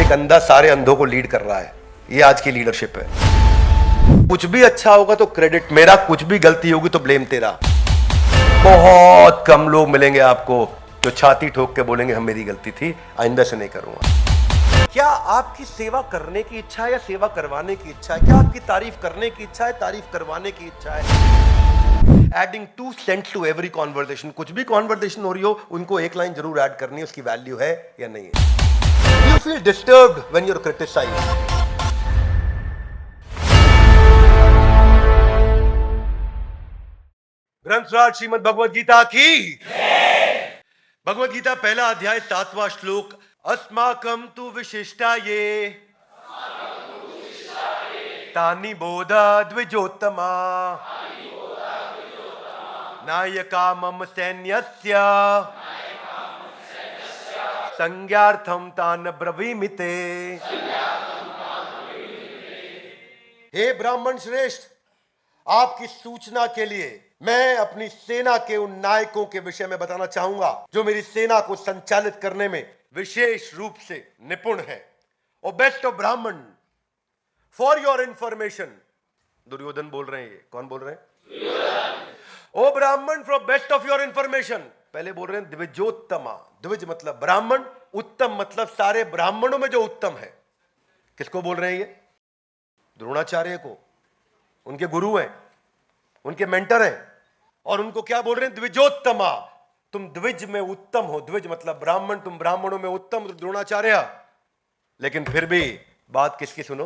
एक अंधा सारे अंधों को लीड कर रहा है। ये आज की लीडरशिप है। कुछ भी अच्छा होगा तो क्रेडिट मेरा, कुछ भी गलती होगी तो ब्लेम तेरा। बहुत कम लोग मिलेंगे आपको जो छाती ठोक के बोलेंगे हम मेरी गलती थी, आइंदा से नहीं करूंगा। क्या आपकी सेवा करने की इच्छा है या सेवा करवाने की इच्छा है? क्या आपकी तारीफ करने की इच्छा है, तारीफ करवाने की इच्छा है? Adding 2 cents to every conversation. कुछ भी कॉन्वर्सेशन हो रही हो, उनको एक लाइन जरूर ऐड करनी है, उसकी वैल्यू है या नहीं है। You feel disturbed when you are criticised. ग्रंथराज श्रीमद् भगवद गीता की। भगवद गीता पहला अध्याय 7वां श्लोक। अस्माकं तु विशिष्टाये तानि बोधा द्विजोत्तमा नायका मम सैन्यस्य संज्ञार्थं तान् ब्रवीमिते। हे ब्राह्मण श्रेष्ठ, आपकी सूचना के लिए मैं अपनी सेना के उन नायकों के विषय में बताना चाहूंगा जो मेरी सेना को संचालित करने में विशेष रूप से निपुण है। और बेस्ट ऑफ ब्राह्मण, फॉर योर इंफॉर्मेशन, दुर्योधन बोल रहे हैं। ये कौन बोल रहे हैं? ओ ब्राह्मण, for best of your information. पहले बोल रहे हैं द्विजोत्तमा। द्विज मतलब ब्राह्मण, उत्तम मतलब सारे ब्राह्मणों में जो उत्तम है। किसको बोल रहे हैं ये? द्रोणाचार्य को। उनके गुरु हैं, उनके मेंटर हैं। और उनको क्या बोल रहे हैं? द्विजोत्तमा। तुम द्विज में उत्तम हो। द्विज मतलब ब्राह्मण, तुम ब्राह्मणों में उत्तम द्रोणाचार्य। लेकिन फिर भी बात किसकी सुनो?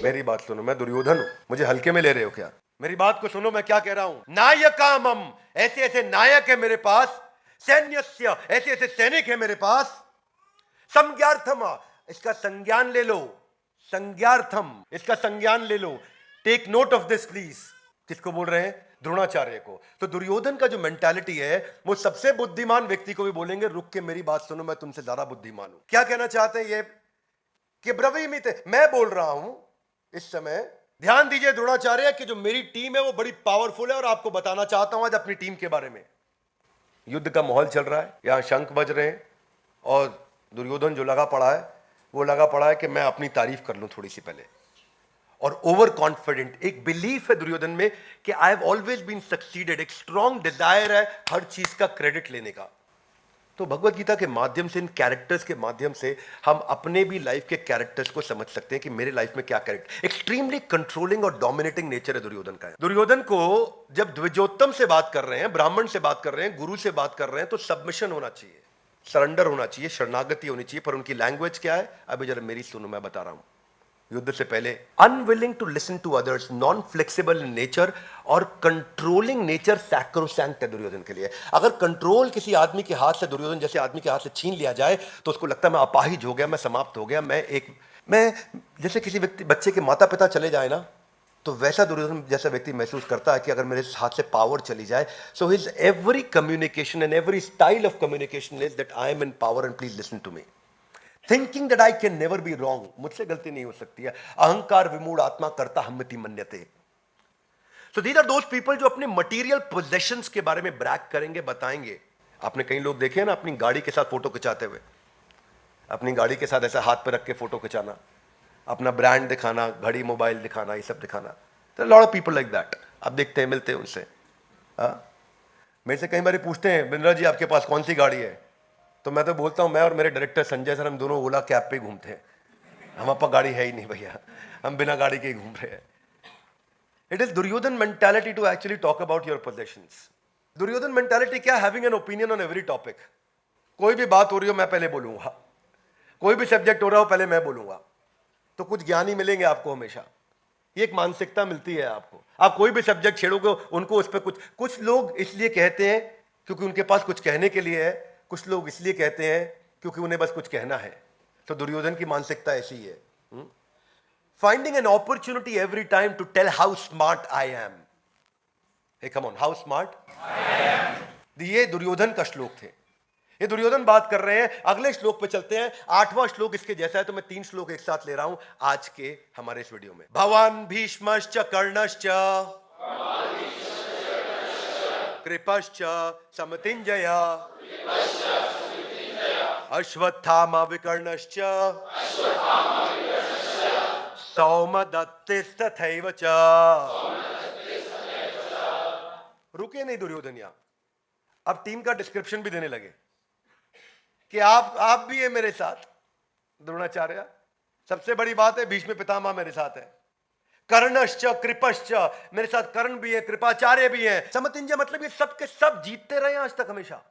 मेरी बात सुनो। मैं दुर्योधन हूं, मुझे हल्के में ले रहे हो क्या? मेरी बात को सुनो, मैं क्या कह रहा हूं। नायकामम, ऐसे ऐसे नायक है मेरे पास। सैन्यस्य, ऐसे ऐसे सैनिक है मेरे पास। संज्ञार्थम, इसका संज्ञान ले लो। संज्ञार्थम, इसका संज्ञान ले लो। Take note of this please. किसको बोल रहे हैं? द्रोणाचार्य को। तो दुर्योधन का जो मेंटालिटी है, वो सबसे बुद्धिमान व्यक्ति को भी बोलेंगे रुक के मेरी बात सुनो, मैं तुमसे ज्यादा बुद्धिमान हूं। क्या कहना चाहते हैं ये? कि ब्रवीमिते, मैं बोल रहा हूं इस समय। ध्यान दीजिए द्रोणाचार्य कि जो मेरी टीम है वो बड़ी पावरफुल है, और आपको बताना चाहता हूं आज अपनी टीम के बारे में। युद्ध का माहौल चल रहा है, यहां शंख बज रहे हैं, और दुर्योधन जो लगा पड़ा है वो लगा पड़ा है कि मैं अपनी तारीफ कर लूं थोड़ी सी पहले। और ओवर कॉन्फिडेंट, एक बिलीफ है दुर्योधन में कि I have always been succeeded. एक स्ट्रॉन्ग डिजायर है हर चीज का क्रेडिट लेने का। तो भगवत गीता के माध्यम से, इन कैरेक्टर्स के माध्यम से हम अपने भी लाइफ के कैरेक्टर्स को समझ सकते हैं कि मेरे लाइफ में क्या कैरेक्टर। एक्सट्रीमली कंट्रोलिंग और डोमिनेटिंग नेचर है दुर्योधन का। दुर्योधन को जब द्विजोत्तम से बात कर रहे हैं, ब्राह्मण से बात कर रहे हैं, गुरु से बात कर रहे हैं, तो सबमिशन होना चाहिए, सरेंडर होना चाहिए, शरणागति होनी चाहिए। पर उनकी लैंग्वेज क्या है? अभी जरा मेरी सुनो, मैं बता रहा हूं। युद्ध से पहले unwilling to listen to others, non flexible in nature, और कंट्रोलिंग नेचर सैक्रोसैंक्ट है दुर्योधन के लिए। अगर कंट्रोल किसी आदमी के हाथ से, दुर्योधन जैसे आदमी के हाथ से छीन लिया जाए तो उसको लगता है मैं अपाहिज हो गया, मैं समाप्त हो गया। मैं जैसे किसी व्यक्ति, बच्चे के माता पिता चले जाए ना, तो वैसा दुर्योधन जैसा व्यक्ति महसूस करता है कि अगर मेरे हाथ से पावर चली जाए। So his every communication and every style of communication is that I am in power and please listen to me. Thinking that I can never be wrong, मुझसे गलती नहीं हो सकती है। अहंकार विमूढ़ आत्मा कर्ता हम्मति मन्यते। So these are those people जो अपने मटेरियल पोजेशंस के बारे में ब्रैग करेंगे, बताएंगे। आपने कई लोग देखे ना अपनी गाड़ी के साथ फोटो खिंचाते हुए, अपनी गाड़ी के साथ ऐसा हाथ पे रख के फोटो खिंचाना, अपना ब्रांड दिखाना, घड़ी मोबाइल दिखाना, ये सब दिखाना। तो lot of people like that. आप देखते हैं, मिलते हैं उनसे। मेरे से कई बार पूछते हैं बिंद्रा जी आपके पास कौन सी गाड़ी है? तो मैं तो बोलता हूं मैं और मेरे डायरेक्टर संजय सर, हम दोनों ओला कैब पे घूमते हैं। हमारे पास गाड़ी है ही नहीं भैया, हम बिना गाड़ी के ही घूम रहे हैं। It is Duryodhan mentality to actually talk about your possessions. Duryodhan mentality क्या? Having an opinion on every topic. कोई भी बात हो रही हो मैं पहले बोलूंगा, कोई भी सब्जेक्ट हो रहा हो पहले मैं बोलूंगा। तो कुछ ज्ञानी मिलेंगे आपको हमेशा। ये एक मानसिकता मिलती है आपको। आप कोई भी सब्जेक्ट छेड़ोगे उनको उस पर कुछ लोग इसलिए कहते हैं क्योंकि उनके पास कुछ कहने के लिए है, कुछ लोग इसलिए कहते हैं क्योंकि उन्हें बस कुछ कहना है। तो दुर्योधन की मानसिकता ऐसी है। Finding an opportunity every time to tell how smart I am. Hey come on, how smart I am. ये दुर्योधन का श्लोक थे। ये दुर्योधन बात कर रहे हैं। अगले श्लोक पे चलते हैं। 8वां श्लोक इसके जैसा है, तो मैं 3 श्लोक एक साथ ले रहा हूं आज के हमारे इस वीडियो में। भवान भीष्मश्च कर्णश्च कृपश्च समतिंजय अश्वत्थामा विकर्णश्च सौमदत्तिस्तथैव च। रुके नहीं दुर्योधन यहां, अब टीम का डिस्क्रिप्शन भी देने लगे कि आप भी है मेरे साथ द्रोणाचार्य। सबसे बड़ी बात है भीष्म पितामह मेरे साथ है, कर्णश्च कृपश्च, मेरे साथ कर्ण भी है, कृपाचार्य भी है। समतिंजय मतलब ये सब के सब जीतते रहे आज तक हमेशा,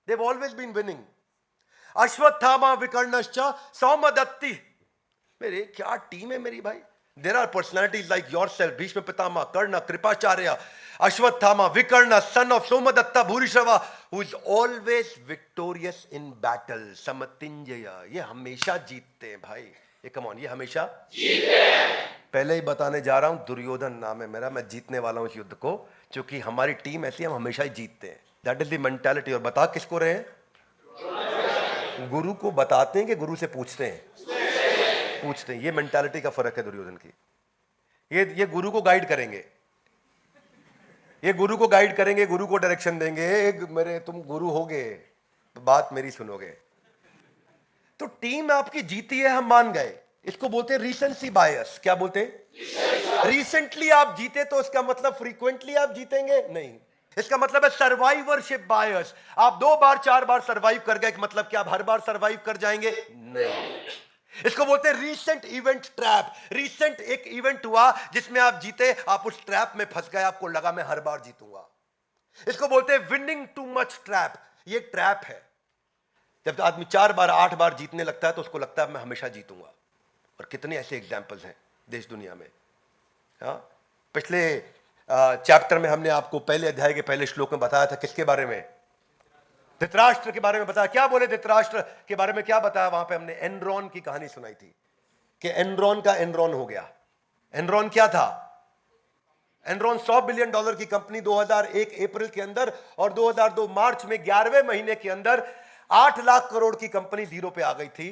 they've always been winning। Ashwatthama विकर्णश्च सौमदत्ति, मेरे क्या टीम है मेरी भाई। There are personalities like yourself, Bhishma Pitamah, कर्ण, कृपाचार्य, अश्वत्थामा, विकर्ण, son of Somdatta Bhurishrava, who is always victorious in battle। समतिंजय, ये हमेशा जीतते हैं भाई, ये कम ऑन, ये हमेशा जीतते हैं। पहले ही बताने जा रहा हूं, दुर्योधन नाम है मेरा, मैं जीतने वाला हूं इस युद्ध को, क्योंकि हमारी टीम ऐसी, हम हमेशा ही जीतते हैं। That is the mentality. और बता किसको रहे हैं? गुरु को बताते हैं कि गुरु से पूछते हैं? पूछते हैं। ये मेंटालिटी का फर्क है दुर्योधन की। ये गुरु को गाइड करेंगे, ये गुरु को गाइड करेंगे, गुरु को डायरेक्शन देंगे। मेरे तुम गुरु होगे तो बात मेरी सुनोगे। तो टीम आपकी जीती है, हम मान गए। इसको बोलते हैं रीसेंसी बायस। क्या बोलते हैं? रिसेंटली आप जीते तो इसका मतलब फ्रीक्वेंटली आप जीतेंगे नहीं। इसका मतलब है सर्वाइवरशिप बायस। आप 2 बार 4 बार सर्वाइव कर गए, मतलब क्या आप हर बार सर्वाइव कर जाएंगे? नहीं। इसको बोलते हैं रीसेंट इवेंट ट्रैप। रीसेंट एक इवेंट हुआ जिसमें आप जीते, आप उस ट्रैप में फंस गए, आपको लगा मैं हर बार जीतूंगा। इसको बोलते हैं विनिंग टू मच ट्रैप। ये ट्रैप है। जब आदमी 4 बार 8 बार जीतने लगता है तो उसको लगता है मैं हमेशा जीतूंगा। और कितने ऐसे एग्जाम्पल्स हैं देश दुनिया में। हाँ, पिछले चैप्टर में हमने आपको पहले अध्याय के पहले श्लोक में बताया था किसके बारे में? धृतराष्ट्र के बारे में बताया। क्या बोले धृतराष्ट्र के बारे में? क्या बताया वहां पे? हमने एनरॉन की कहानी सुनाई थी कि एनरॉन का एनरॉन हो गया। एनरॉन क्या था? एनरॉन $100 बिलियन की कंपनी 2001 अप्रैल के अंदर, और 2002 मार्च में 11वें महीने के अंदर 8 लाख करोड़ की कंपनी जीरो पे आ गई थी।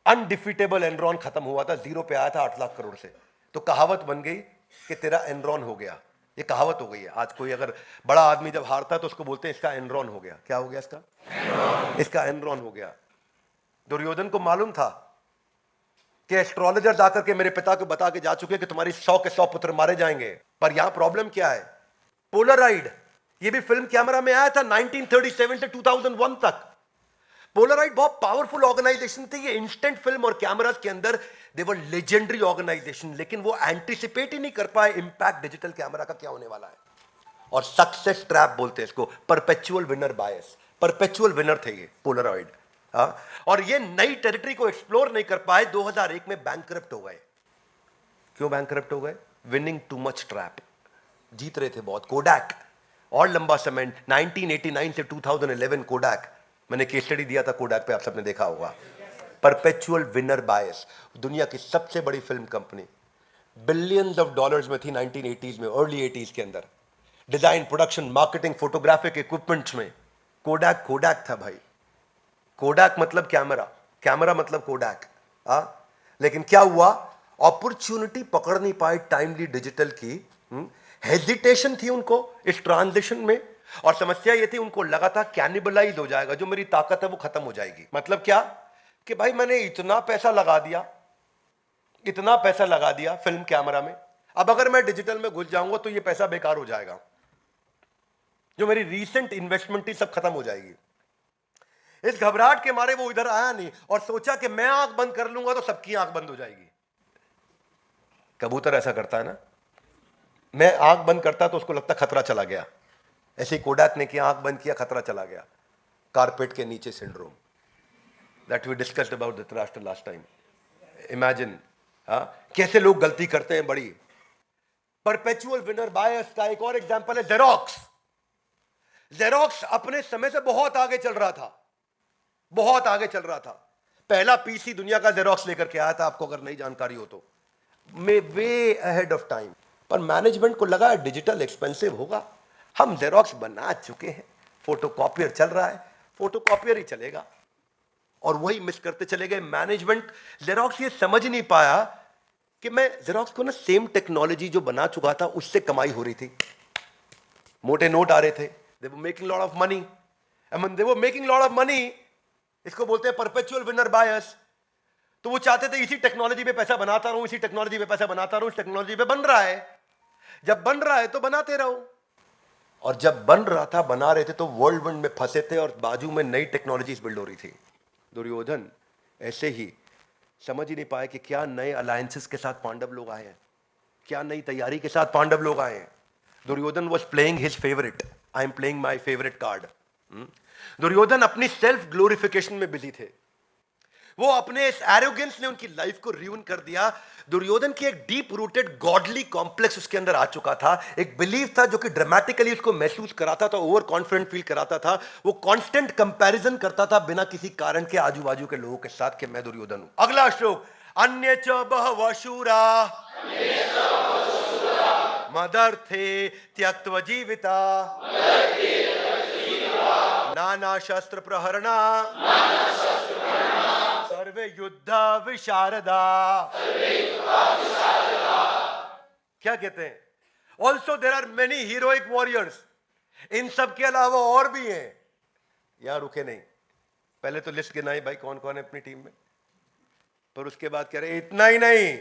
अनडिफीटेबल एनरॉन खत्म हुआ था, जीरो पे आया था 8 लाख करोड़ से। तो कहावत बन गई कि तेरा एनरॉन हो गया। ये कहावत हो गई है। आज कोई अगर बड़ा आदमी जब हारता है तो उसको बोलते हैं इसका एनरॉन हो गया। क्या हो गया इसका? इसका एनरॉन हो गया। दुर्योधन को मालूम था कि एस्ट्रोलॉजर जाकर के मेरे पिता को बता के जा चुके कि तुम्हारी 100 के 100 पुत्र मारे जाएंगे। पर यहां प्रॉब्लम क्या है? पोलराइड। ये भी फिल्म कैमरा में आया था 1937 से 2001 तक। पोलराइड बहुत पावरफुल ऑर्गेनाइजेशन थी। ये इंस्टेंट फिल्म और कैमरास के अंदर दे वर लेजेंडरी ऑर्गेनाइजेशन, लेकिन वो एंटिसिपेट ही नहीं कर पाए इंपैक्ट डिजिटल कैमरा का क्या होने वाला है। और सक्सेस ट्रैप बोलते हैं इसको, परपेचुअल विनर बायस। परपेचुअल विनर थे ये पोलराइड। हाँ, और ये नई टेरिटरी को एक्सप्लोर नहीं कर पाए। 2001 में बैंकरप्ट हो गए। क्यों बैंकरप्ट हो गए? Winning too much trap. जीत रहे थे बहुत। कोडैक और लंबा समय 1989 से 2011 कोडैक, मैंने केस स्टडी दिया था कोडैक पे, आप सबने देखा होगा। परपेचुअल विनर बायस। दुनिया की सबसे बड़ी film company, billions of dollars में थी 1980s में, अर्ली 80s के अंदर। Design, production, marketing, photographic equipments में कोडैक कोडैक था भाई। कोडैक मतलब कैमरा, कैमरा मतलब कोडैक। लेकिन क्या हुआ? अपॉर्चुनिटी पकड़ नहीं पाए टाइमली डिजिटल की। हेजिटेशन थी उनको इस ट्रांजिशन में। और समस्या ये थी, उनको लगा था कैनिबलाइज हो जाएगा, जो मेरी ताकत है वो खत्म हो जाएगी। मतलब क्या? कि भाई मैंने इतना पैसा लगा दिया, इतना पैसा लगा दिया फिल्म कैमरा में, अब अगर मैं डिजिटल में घुस जाऊंगा तो ये पैसा बेकार हो जाएगा, जो मेरी रीसेंट इन्वेस्टमेंट थी सब खत्म हो जाएगी। इस घबराहट के मारे वो इधर आया नहीं और सोचा कि मैं आंख बंद कर लूंगा तो सबकी आंख बंद हो जाएगी। कबूतर ऐसा करता है ना, मैं आंख बंद करता तो उसको लगता खतरा चला गया। ऐसे ही कोडैक ने किया, आंख बंद किया, खतरा चला गया। कारपेट के नीचे syndrome, that we discussed about Dhritarashtra last time. Imagine कैसे लोग गलती करते हैं बड़ी। परपेचुअल विनर बायस का एक और एग्जांपल है जेरोक्स। जेरोक्स अपने समय से बहुत आगे चल रहा था, बहुत आगे चल रहा था। पहला पीसी दुनिया का जेरोक्स लेकर के आया था, आपको अगर नई जानकारी हो तो, वे अहेड ऑफ टाइम। पर मैनेजमेंट को लगा डिजिटल एक्सपेंसिव होगा, हम जेरोक्स बना चुके हैं, फोटोकॉपियर चल रहा है, फोटोकॉपियर ही चलेगा, और वही मिस करते चले गए। मैनेजमेंट जेरोक्स ये समझ नहीं पाया कि मैं जेरोक्स को ना सेम टेक्नोलॉजी जो बना चुका था उससे कमाई हो रही थी, मोटे नोट आ रहे थे, they were making lot of money, and when they were making lot of money, इसको बोलते हैं परपेचुअल विनर बायस। तो वो चाहते थे इसी टेक्नोलॉजी पे पैसा बनाता रहूं, इसी टेक्नोलॉजी पे पैसा बनाता रहूं, इस टेक्नोलॉजी पे बन रहा है, जब बन रहा है तो बनाते रहो। और जब बन रहा था, बना रहे थे, तो वर्ल्ड में फंसे थे और बाजू में नई टेक्नोलॉजीज बिल्ड हो रही थी। दुर्योधन ऐसे ही समझ ही नहीं पाए कि क्या नए अलायंसेस के साथ पांडव लोग आए हैं, क्या नई तैयारी के साथ पांडव लोग आए हैं। Duryodhan was playing his favourite, I am playing my favourite card. Duryodhan अपनी सेल्फ ग्लोरिफिकेशन में बिजी थे। वो अपने इस एरोगेंस ने उनकी लाइफ को रियून कर दिया। दुर्योधन की एक डीप रूटेड गॉडली कॉम्प्लेक्स उसके अंदर आ चुका था, एक बिलीफ था जो कि ड्रामेटिकली उसको महसूस कराता था, ओवर कॉन्फिडेंट फील कराता था। वो कांस्टेंट कंपैरिजन करता था बिना किसी कारण के आजू बाजू के लोगों के साथ कि मैं दुर्योधन हूं। अगला श्लोक, अन्य च बहवः शूरा मदर्थे त्यक्त्वा जीविता नाना शस्त्र प्रहरणा सर्वे युद्ध विशारदा। क्या कहते हैं? Also there are many heroic warriors. इन सब के अलावा और भी हैं। यहां रुके नहीं, पहले तो लिस्ट गिनाई भाई कौन कौन है अपनी टीम में, पर उसके बाद कह रहे इतना ही नहीं,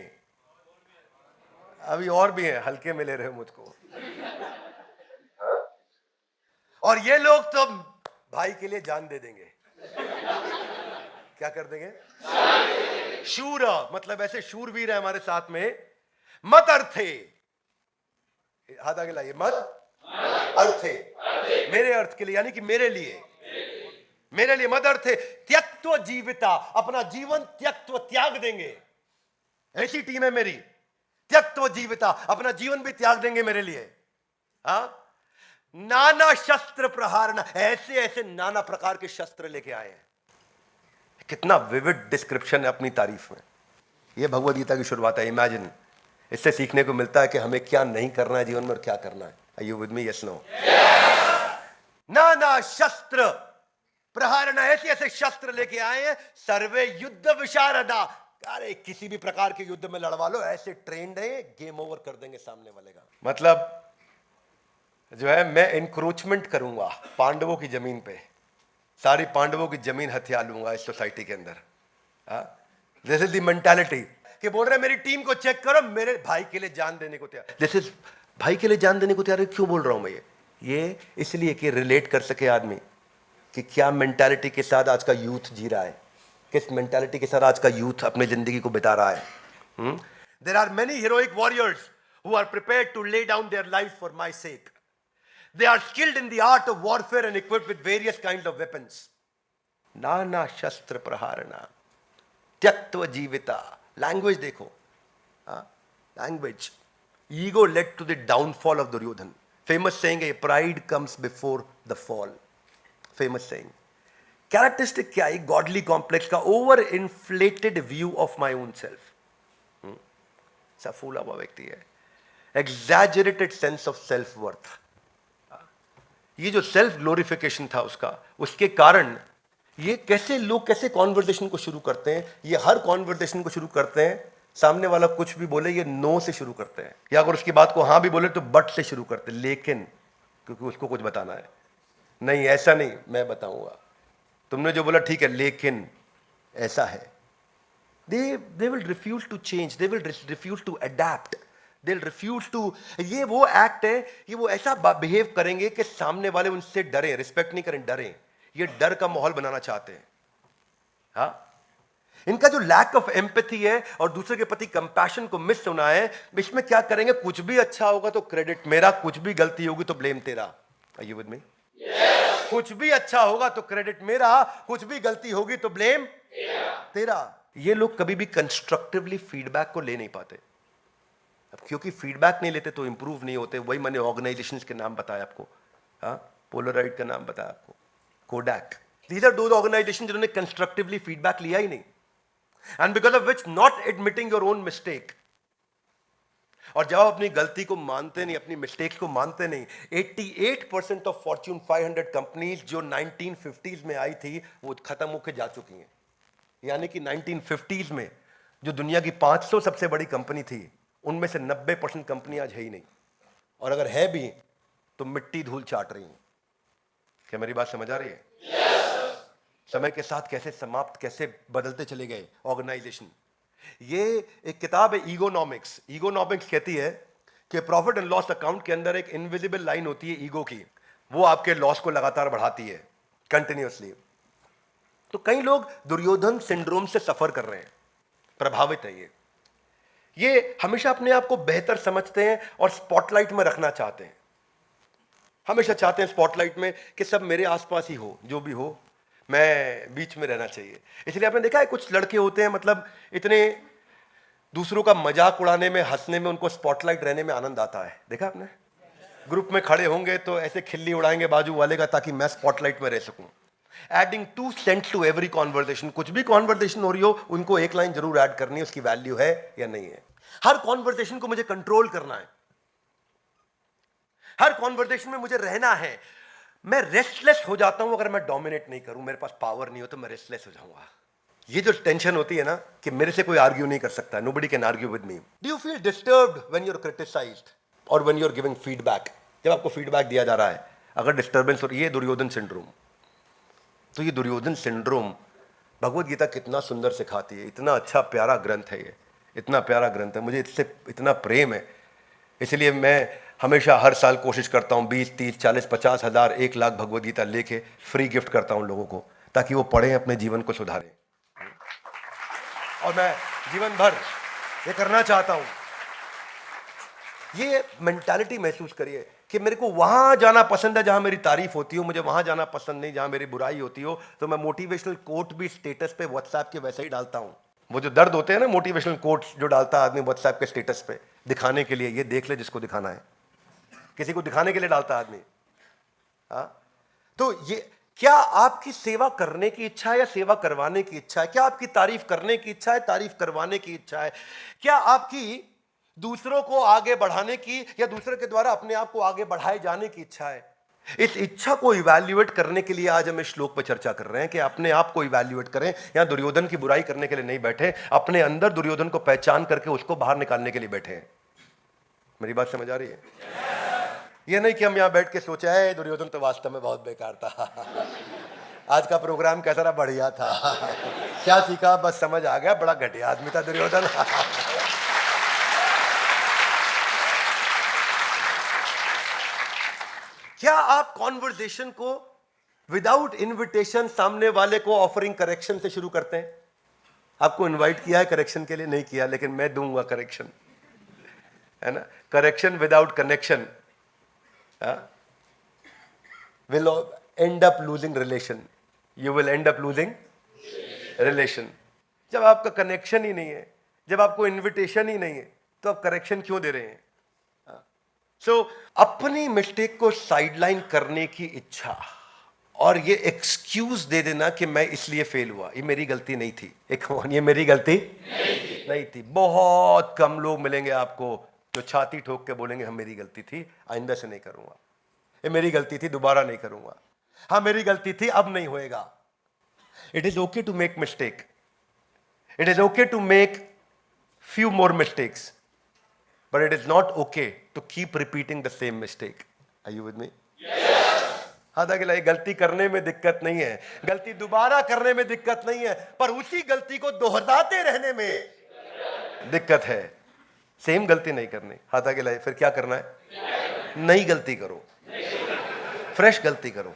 अभी और भी हैं, हल्के में ले रहे हो मुझको। और ये लोग तो भाई के लिए जान दे देंगे। क्या कर देंगे? शूर, मतलब ऐसे शूरवीर है हमारे साथ में। मत अर्थे, हाथ आगे लाइए, मत अर्थे, मेरे अर्थ के लिए, यानी कि मेरे लिए, मेरे लिए मत अर्थे त्यक्त्वा जीविता, अपना जीवन त्यक्त्वा त्याग देंगे। ऐसी टीम है मेरी, त्यक्त्वा जीविता, अपना जीवन भी त्याग देंगे मेरे लिए। नाना शस्त्र प्रहारना, ऐसे ऐसे नाना प्रकार के शस्त्र लेके आए हैं। कितना विविड डिस्क्रिप्शन है अपनी तारीफ में। यह भगवद गीता की शुरुआत है। इमेजिन, इससे सीखने को मिलता है कि हमें क्या नहीं करना है जीवन में और क्या करना है। Are you with me? Yes no? नाना शस्त्र प्रहारना, ऐसे ऐसे शस्त्र लेके आए हैं। सर्वे युद्ध विशारदा, अरे किसी भी प्रकार के युद्ध में लड़वा लो, ऐसे ट्रेंड है, गेम ओवर कर देंगे सामने वाले का। मतलब जो है, मैं इंक्रोचमेंट करूंगा पांडवों की जमीन पे, सारी पांडवों की जमीन हथिया लूंगा इस सोसाइटी के अंदर। दिस इज द मेंटालिटी कि बोल रहे मेरी टीम को चेक करो, मेरे भाई के लिए जान देने को तैयार। दिस इज भाई के लिए जान देने को तैयार। क्यों बोल रहा हूं मैं ये इसलिए कि रिलेट कर सके आदमी कि क्या मेंटालिटी के साथ आज का यूथ जी रहा है, किस मेंटालिटी के साथ आज का यूथ अपनी जिंदगी को बिता रहा है। There are many heroic warriors who are prepared to lay down their life for my sake. They are skilled in the art of warfare and equipped with various kinds of weapons. नाना शस्त्र प्रहारना त्यक्त्वा जीविता। Language देखो, language. Ego led to the downfall of Duryodhan. Famous saying है, pride comes before the fall. Famous saying. Characteristic क्या है? Godly complex का over inflated view of my own self. सा फूला हुआ व्यक्ति है। Exaggerated sense of self worth. ये जो सेल्फ ग्लोरिफिकेशन था उसका, उसके कारण ये कैसे लोग कैसे कॉन्वर्सेशन को शुरू करते हैं। ये हर कॉन्वर्सेशन को शुरू करते हैं, सामने वाला कुछ भी बोले ये नो से शुरू करते हैं, या अगर उसकी बात को हाँ भी बोले तो बट से शुरू करते हैं, लेकिन, क्योंकि उसको कुछ बताना है। नहीं ऐसा नहीं, मैं बताऊंगा। तुमने जो बोला ठीक है, लेकिन ऐसा है। they will refuse to change, they will refuse to adapt, they'll refuse to। ये वो एक्ट है, ये वो ऐसा बिहेव करेंगे कि सामने वाले उनसे डरे, रिस्पेक्ट नहीं करें, डरे। ये डर का माहौल बनाना चाहते हैं। हाँ, इनका जो लैक ऑफ एम्पैथी है और दूसरे के प्रति कंपैशन को मिस होना है, इसमें क्या करेंगे, कुछ भी अच्छा होगा तो क्रेडिट मेरा, कुछ भी गलती होगी तो ब्लेम तेरा। Are you with me? कुछ भी अच्छा होगा तो क्रेडिट मेरा, कुछ भी गलती होगी तो ब्लेम तेरा। ये लोग कभी भी कंस्ट्रक्टिवली फीडबैक को ले नहीं पाते। अब क्योंकि फीडबैक नहीं लेते तो इंप्रूव नहीं होते। वही मैंने ऑर्गेनाइजेशंस के नाम बताया आपको, पोलराइड का नाम बताया आपको, कोडैक। दीज आर दो ऑर्गेनाइजेशन जिन्होंने कंस्ट्रक्टिवली फीडबैक लिया ही नहीं, and because of which not admitting your own mistake. और जब आप अपनी गलती को मानते नहीं, अपनी मिस्टेक्स को मानते नहीं। 88% ऑफ फॉर्च्यून 500 कंपनीज जो 1950s में आई थी वो खत्म होकर जा चुकी हैं। यानी कि 1950s में जो दुनिया की 500 सबसे बड़ी कंपनी थी, उनमें से 90% कंपनी आज है ही नहीं, और अगर है भी तो मिट्टी धूल चाट रही हैं। क्या मेरी बात समझ आ रही है? समय के साथ कैसे समाप्त, कैसे बदलते चले गए ऑर्गेनाइजेशन। ये एक किताब है ईगोनॉमिक्स। ईगोनॉमिक्स कहती है कि प्रॉफिट एंड लॉस अकाउंट के अंदर एक इनविजिबल लाइन होती है ईगो की, वो आपके लॉस को लगातार बढ़ाती है कंटिन्यूअसली। तो कई लोग दुर्योधन सिंड्रोम से सफर कर रहे हैं, प्रभावित है ये हमेशा अपने आप को बेहतर समझते हैं और स्पॉटलाइट में रखना चाहते हैं, हमेशा चाहते हैं स्पॉटलाइट में कि सब मेरे आसपास ही हो, जो भी हो मैं बीच में रहना चाहिए। इसलिए आपने देखा है कुछ लड़के होते हैं, मतलब इतने दूसरों का मजाक उड़ाने में, हंसने में, उनको स्पॉटलाइट रहने में आनंद आता है। देखा आपने, ग्रुप में खड़े होंगे तो ऐसे खिल्ली उड़ाएंगे बाजू वाले का ताकि मैं स्पॉटलाइट में रह सकूं। Adding 2 cents to every conversation, कुछ भी कॉन्वर्सेशन हो रही हो उनको एक लाइन जरूर ऐड करनी है, उसकी वैल्यू है या नहीं है। हर कॉन्वर्सेशन को मुझे कंट्रोल करना है, हर कॉन्वर्सेशन में मुझे रहना है। मैं रेस्टलेस हो जाता हूं अगर मैं डोमिनेट नहीं करूं, मेरे पास पावर नहीं हो तो मैं रेस्टलेस हो जाऊंगा। ये जो टेंशन होती है ना कि मेरे से कोई आर्ग्यू नहीं कर सकता, nobody can argue with me. Do you feel disturbed when you are criticised और when you are giving feedback? जब आपको फीडबैक दिया जा रहा है अगर डिस्टर्बेंस हो रही है, ये दुर्योधन सिंड्रोम। तो ये दुर्योधन सिंड्रोम भगवत गीता कितना सुंदर सिखाती है, इतना अच्छा प्यारा ग्रंथ है ये, इतना प्यारा ग्रंथ है, मुझे इससे इतना प्रेम है। इसलिए मैं हमेशा हर साल कोशिश करता हूँ 20, 30, 40, 50 हज़ार, 1 लाख भगवत गीता लेके फ्री गिफ्ट करता हूँ लोगों को, ताकि वो पढ़ें, अपने जीवन को सुधारें। और मैं जीवन भर ये करना चाहता हूँ। ये मेंटालिटी महसूस करिए कि मेरे को वहां जाना पसंद है जहां मेरी तारीफ होती हो, मुझे वहां जाना पसंद नहीं जहां मेरी बुराई होती हो। तो मैं मोटिवेशनल कोट भी स्टेटस पे व्हाट्सएप के वैसे ही डालता हूं। वो जो दर्द होते हैं ना, मोटिवेशनल कोट्स जो डालता है आदमी व्हाट्सएप के स्टेटस पे दिखाने के लिए, ये देख ले जिसको दिखाना है, किसी को दिखाने के लिए डालता है आदमी। तो ये क्या आपकी सेवा करने की इच्छा है या सेवा करवाने की इच्छा है? क्या आपकी तारीफ करने की इच्छा है, तारीफ करवाने की इच्छा है? क्या आपकी दूसरों को आगे बढ़ाने की या दूसरे के द्वारा अपने आप को आगे बढ़ाए जाने की इच्छा है? इस इच्छा को इवैल्यूएट करने के लिए आज हम इस श्लोक पर चर्चा कर रहे हैं कि अपने आप को इवैल्यूएट करें। यहां दुर्योधन की बुराई करने के लिए नहीं बैठे, अपने अंदर दुर्योधन को पहचान करके उसको बाहर निकालने के लिए बैठे हैं। मेरी बात समझ आ रही है? ये नहीं कि हम यहां बैठ के सोचा है दुर्योधन तो वास्तव में बहुत बेकार था, आज का प्रोग्राम कैसा रहा, बढ़िया था, क्या सीखा, बस समझ आ गया, बड़ा घटिया आदमी था दुर्योधन। क्या आप कॉन्वर्सेशन को विदाउट इनविटेशन सामने वाले को ऑफरिंग करेक्शन से शुरू करते हैं? आपको इनवाइट किया है करेक्शन के लिए, नहीं किया, लेकिन मैं दूंगा करेक्शन, है ना? Correction without connection will end up losing relation. You will end up losing relation. जब आपका कनेक्शन ही नहीं है, जब आपको इनविटेशन ही नहीं है, तो आप करेक्शन क्यों दे रहे हैं? अपनी मिस्टेक को साइडलाइन करने की इच्छा और ये एक्सक्यूज दे देना कि मैं इसलिए फेल हुआ, ये मेरी गलती नहीं थी। ये मेरी गलती नहीं थी। बहुत कम लोग मिलेंगे आपको जो छाती ठोक के बोलेंगे हम मेरी गलती थी, आइंदा से नहीं करूंगा, ये मेरी गलती थी, दोबारा नहीं करूंगा, हाँ मेरी गलती थी, अब नहीं होएगा। It is okay to make mistake, it is okay to make few more mistakes, but it is not okay to keep repeating the same mistake. Are you with me? Yes. हालांकि गलती करने में दिक्कत नहीं है, गलती दोबारा करने में दिक्कत नहीं है, पर उसी गलती को दोहराते रहने में दिक्कत है। सेम गलती नहीं करनी। हालांकि फिर क्या करना है? नई गलती करो, फ्रेश गलती करो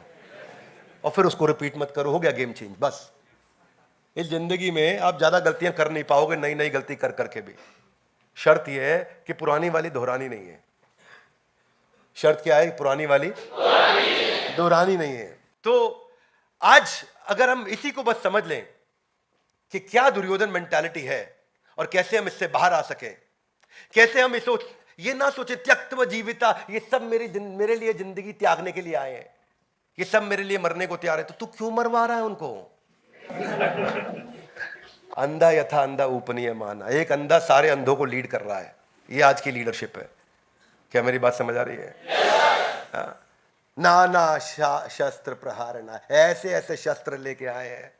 और फिर उसको रिपीट मत करो। हो गया गेम चेंज। बस इस जिंदगी में आप ज्यादा गलतियां कर नहीं पाओगे, नई नई गलती कर करके भी। शर्त यह है कि पुरानी वाली दोहरानी नहीं है। शर्त क्या है? पुरानी वाली दोहरानी नहीं है। तो आज अगर हम इसी को बस समझ लें कि क्या दुर्योधन मेंटालिटी है और कैसे हम इससे बाहर आ सके, कैसे हम इस ये ना सोचे त्यक्त्व जीविता, ये सब मेरे लिए जिंदगी त्यागने के लिए आए हैं, ये सब मेरे लिए मरने को तैयार है, तो तू क्यों मरवा रहा है उनको? अंधा यथा अंधा ऊपनीय माना। एक अंधा सारे अंधों को लीड कर रहा है। ये आज की लीडरशिप है। क्या मेरी बात समझ आ रही है? नाना शस्त्र प्रहारना, ऐसे ऐसे शस्त्र लेके आए हैं,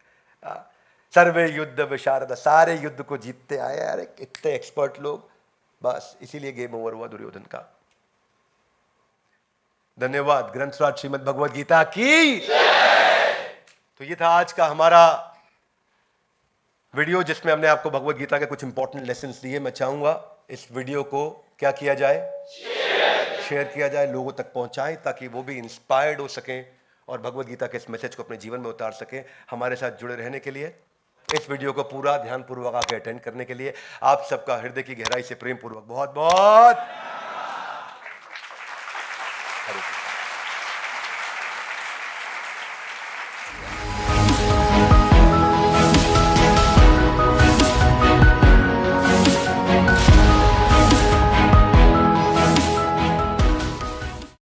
सर्वे युद्ध विशारद, सारे युद्ध को जीतते आए। अरे कितने एक्सपर्ट लोग। बस इसीलिए गेम ओवर हुआ दुर्योधन का। धन्यवाद। ग्रंथराज श्रीमद् भगवद गीता की। तो ये था आज का हमारा वीडियो जिसमें हमने आपको भगवत गीता के कुछ इंपॉर्टेंट लेसन्स दिए। मैं चाहूंगा इस वीडियो को क्या किया जाए, शेयर किया जाए, लोगों तक पहुंचाएं ताकि वो भी इंस्पायर्ड हो सकें और भगवत गीता के इस मैसेज को अपने जीवन में उतार सकें। हमारे साथ जुड़े रहने के लिए, इस वीडियो को पूरा ध्यानपूर्वक आके अटेंड करने के लिए आप सबका हृदय की गहराई से प्रेम पूर्वक बहुत बहुत